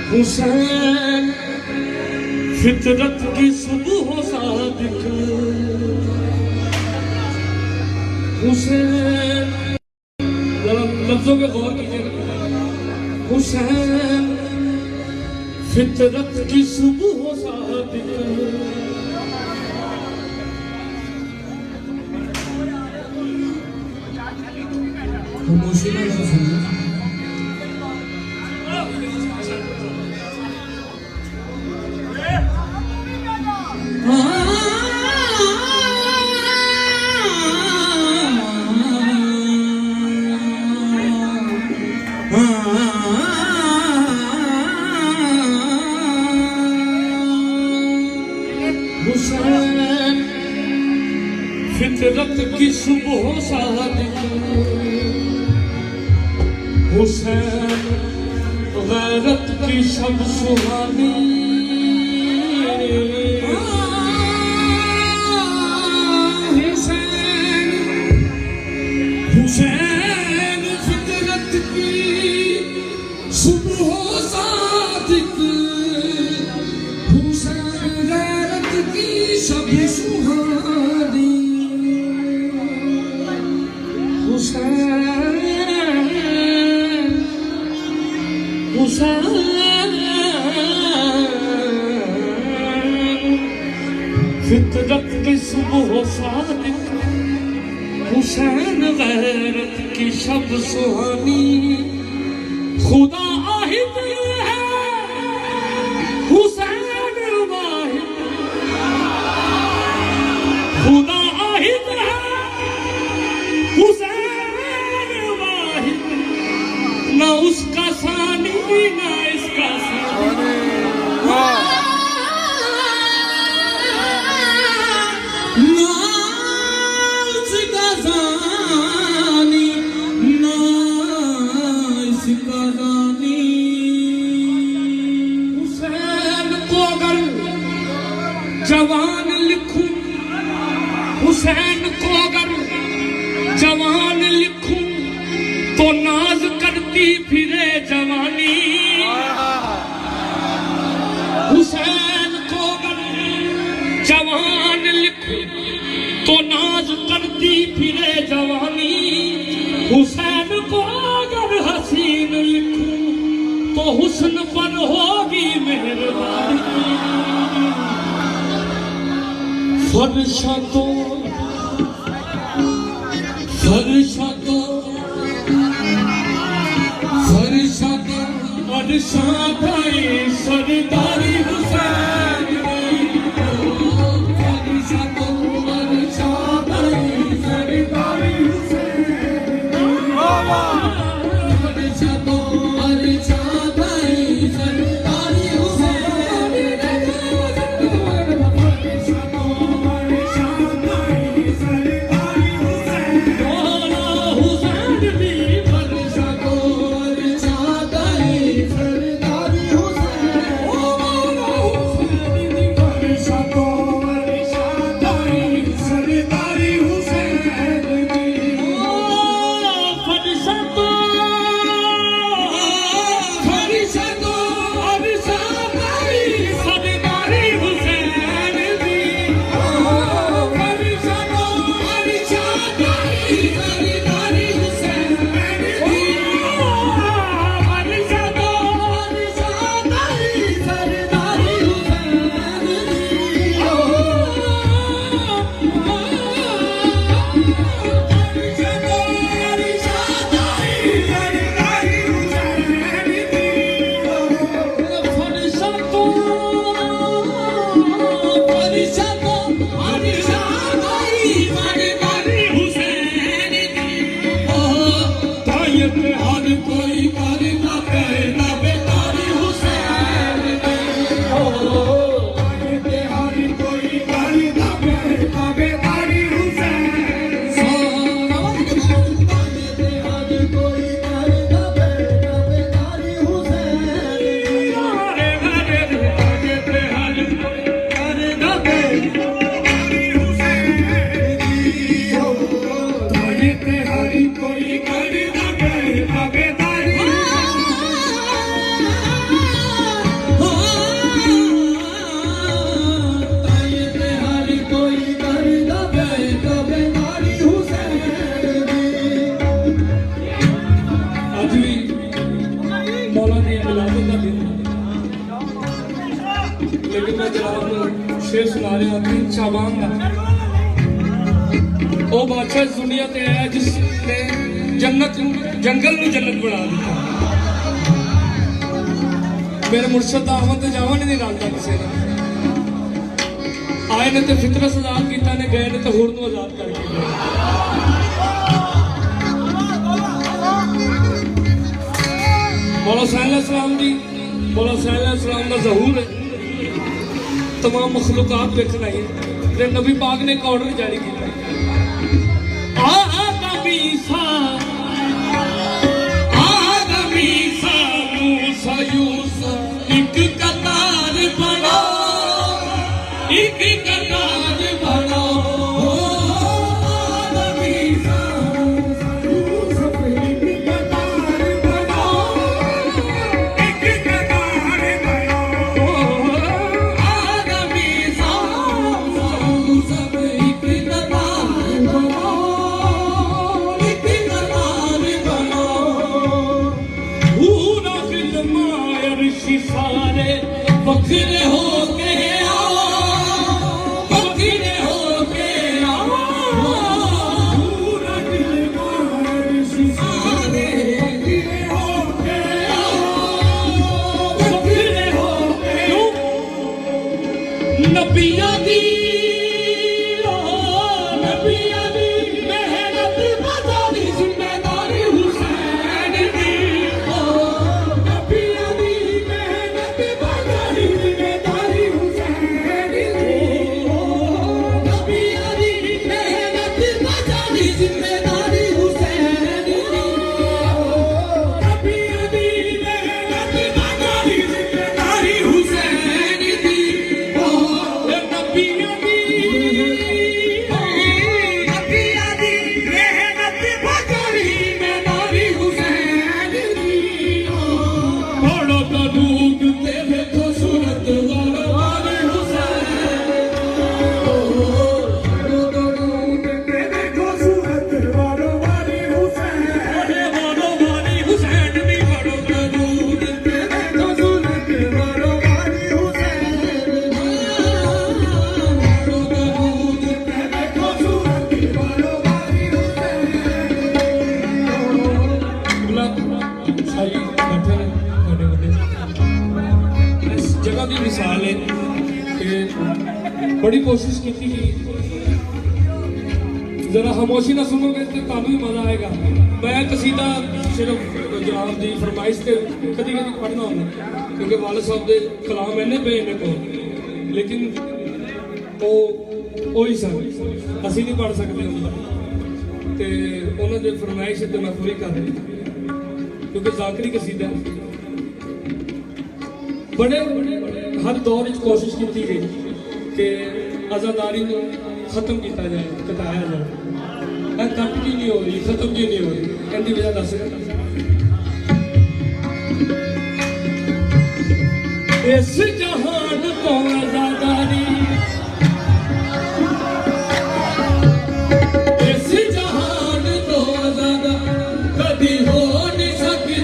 हुसैन फितरत की सुबह सादिक हुसैन, लफ्जों पे गौर कीजिएगा। हुसैन फितरत की सुबह सादिक खामोशी में सुनिए। हुसैन फितरत की सुबह सादिक हुसैन गैरत की शब सुहानी हुसैन फितरत की सुबह सादिक हुसैन गैरत की शब सुहानी हुसैन हुसैन फितरत की सुबह सादिक हुसैन गैरत की शब सुहानी खुदा आहिद है हुसैन वाहिद खुदा आहिद है हुसैन वाहिद न उसका सानी न इसका सानी हुसैन को अगर जवान लिखूं हुसैन को अगर जवान लिखूं तो नाज करती फिरे जवानी हुसैन को अगर जवान लिखूं तो नाज करती फिरे जवानी हुसैन को अगर हसीन लिखूं तो हुस्न पर होगी मेहरबानी फरशा तो फरशा तो फरशा तो फरशा भाई सरदारी हुसैन फरशा तो फरशा भाई सरदारी हुसैन फरशा तो फरशा भाई सरदारी हुसैन फरशा तो फरशा भाई सरदारी हुसैन बोलो हुसैन भी फरशा तो फरशा भाई सरदारी हुसैन बोलो शेर सुना रहा तीन शाबान का ओ बादशाह इस दुनिया ते है जिसने जन्नत जंगल नूं जन्नत बना दिता मेरे मुर्शद दा आवन ते जावन नहीं रलदा किसे दा आए ने ते फितरत आजाद किया ने गए ने तो होर नूं आजाद करके गए मौला सलाम जी मौला सलाम का ज़हूर है तमाम मखलूकात देखना है फिर नबी पाक ने एक ऑर्डर जारी किया एक कतार बनो एक कतार बनो बखरे हो के आओ बखरे हो के आओ पूरा दिल मार सिसारे बखरे हो के आओ बखरे हो के नबिया दी मेहनत बजानी जिम्मेदारी हुसैन दी नबिया दी मेहनत जिम्मेदारी हुसैन दी नबिया दी मेहनत बजानी जिम्मेदारी हुसैन दी नबिया दी मेहनत बजानी जिम्मेदारी हुसैन दी नबिया दी मिसाल है कि बड़ी कोशिश की थी जरा खामोशी ना सुनोगे तो कानून भी मजा आएगा मैं कसीदा सिर्फ जनाब की फरमाइश से कभी कभी पढ़ना होना क्योंकि वाले साहब के कलाम इन्ने पे इन्ने को लेकिन वो ही सन असी नहीं पढ़ सकते तो उन्होंने फरमाइश तो मैं पूरी कर रही क्योंकि जाकरी कसीदा बड़े हर दौर कोशिश की गई कि आज़ादारी को खत्म किया जाए कटाया जाए कट की नहीं हो रही खत्म की नहीं हो रही इनकी वजह दस इस जहान को आज़ादारी इस जहान को आज़ादारी कभी हो नहीं सकती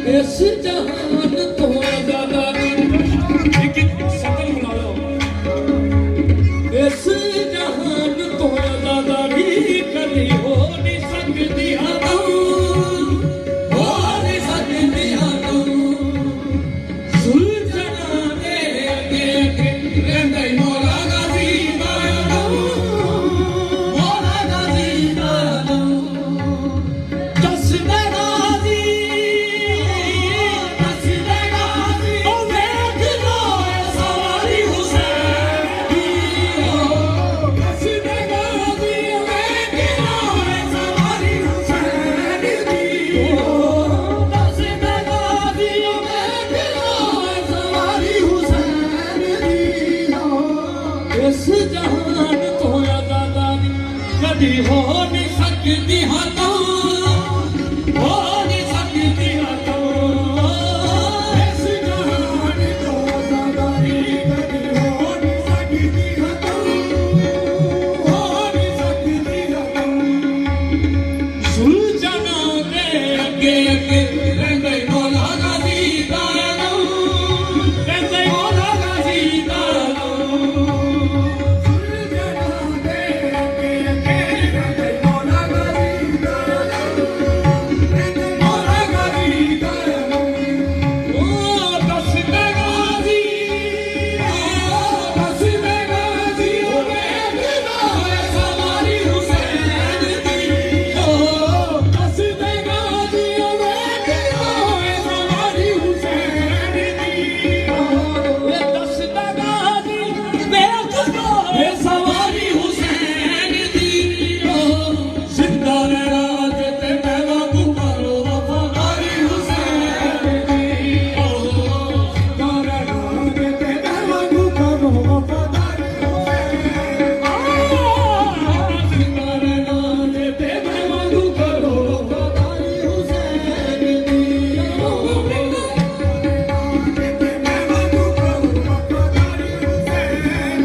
इस जहान तो आज़ादारी एक सकल बुला लो इस जहान तो आज़ादारी कभी हो नहीं सकती हो नहीं सकती सुलझना दे के रहंदे मौला गाजी मौला गाजी हो नहीं सकती हाँ तो हो नहीं सकती हाँ तो इस जहान को सवारी कभी हो नहीं सकती हाँ तो हो नहीं सकती हाँ तो सुलझना दे अगे अगे रहंदे मौला गाजी दानो रहंदे मौला गाजी दानो सुलझना दे अगे अगे रहंदे मौला गाजी दानो रहंदे मौला गाजी दानो ओ दस दे गाजी ओ बेगना है सवारी हुसैन दी ओ दस दे गाजी ओ बेगना है सवारी हुसैन दी ओ दस दे गाजी बेगना है सवारी हुसैन दी ओ जिंदा रहना ते मैं वांगू करो वफादारी हुसैन दी ओ जिंदा रहना ते मैं वांगू करो वफादारी जिंदा रहना ते मैं वांगू करो वफादारी हुसैन दी जिंदा रहना ते मैं वांगू करो वफादारी हुसैन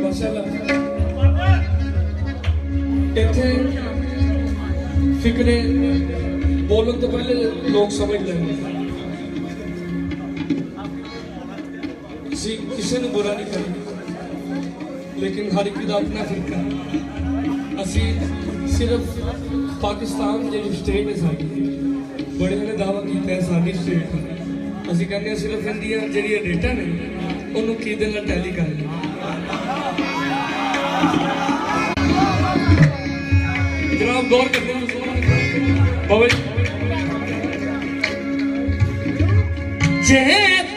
माशाअल्लाह ਇੱਥੇ ਫਿਕਰੇ ਬੋਲਣ ਤੋਂ ਪਹਿਲੇ ਲੋਕ ਸਮਝ ਲੈਂਦੇ ਕਿਸੇ ਨੂੰ ਬੁਰਾ ਨਹੀਂ ਕਰਦੇ ਲੇਕਿਨ ਹਰ ਇੱਕ ਦਾ ਆਪਣਾ ਫਿਕਰ ਅਸੀਂ ਸਿਰਫ ਪਾਕਿਸਤਾਨ ਜਿਹੜੀ ਸਟੇਟ ਹੈ ਸਾਡੀ ਬੜਿਆਂ ਨੇ ਦਾਅਵਾ ਕੀਤਾ ਹੈ ਸਾਡੀ ਸਟੇਟ ਅਸੀਂ ਕਹਿੰਦੇ ਹਾਂ ਸਿਰਫ ਇੰਡੀਆ ਜਿਹੜੀਆਂ ਡੇਟਾ ਨੇ ਉਹਨੂੰ ਕੀ ਦੇ ਨਾਲ ਟੈਲੀ ਕਰ ਲਈ जनाब गौर करते हैं बाबा जे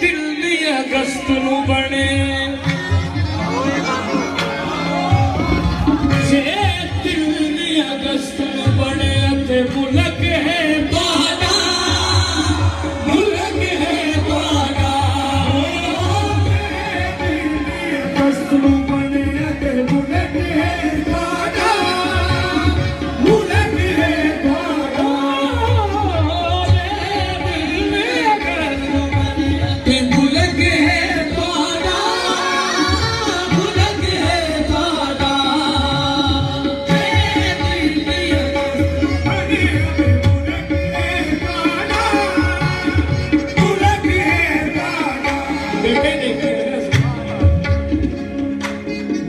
दिल दी अगस्त नू बने जे दिल दी अगस्त नू बने ते मुल्क है बाड़ा मुल्क है बाड़ा अगस्त नू बने ते मुल्क है बाड़ा मुल्क है बाड़ा ते मुल्क है बाड़ा मुल्क है बाड़ा ते दिल दी बने मुल्क है बाड़ा मुल्क है बाड़ा देखे देखे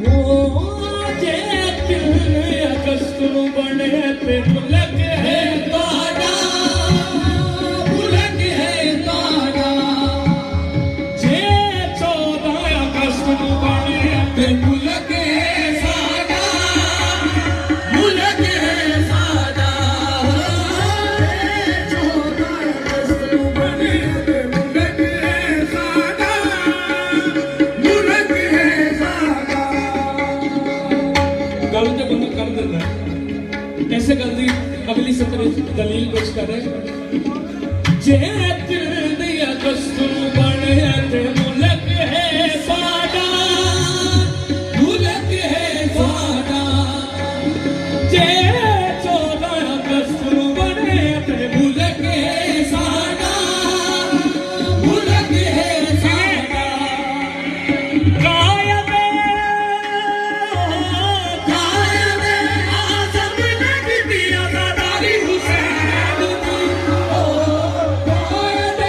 वो जे दिल अगस्त नू बने ते मुल्क है बाड़ा मुल्क है बाड़ा जे 14 अगस्त नू बने ते मुल्क है साडा मुल्क है साडा 14 अगस्त नू बने ते मुल्क है साडा मुल्क है साडा गल ते बंदा कर दिंदा ऐसे गल दी अगली सत्र दलील पेश कर रहे जे दिल दी अगस्त नू बने ते मुल्क है साडा मुल्क है साडा जे 14 अगस्त नू बने ते मुल्क है साडा मुल्क है साडा कायम आज़म नबी दी आज़ादारी हुसैन दी ओ कायम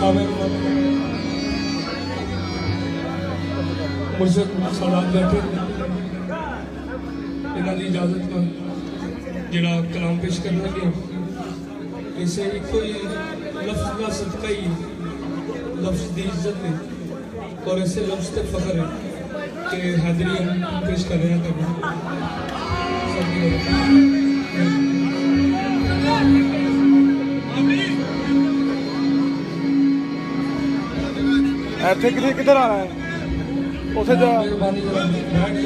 साबिक़ मुर्शद सादात बैठे इन्हों की इजाजत नाल जिहड़ा कलाम पेश करन लगे इसे एको ही लफ्ज़ का सदका ही लफ्ज़ की इज्जत है और ऐसे लफ्ज़ से फख्र है कि हैदरी हम पेश कर रहे हैं तब ਇੱਥੇ ਕਿੱਧਰ ਆਣਾ ਹੈ ਉੱਥੇ ਜਾ मेहरबानी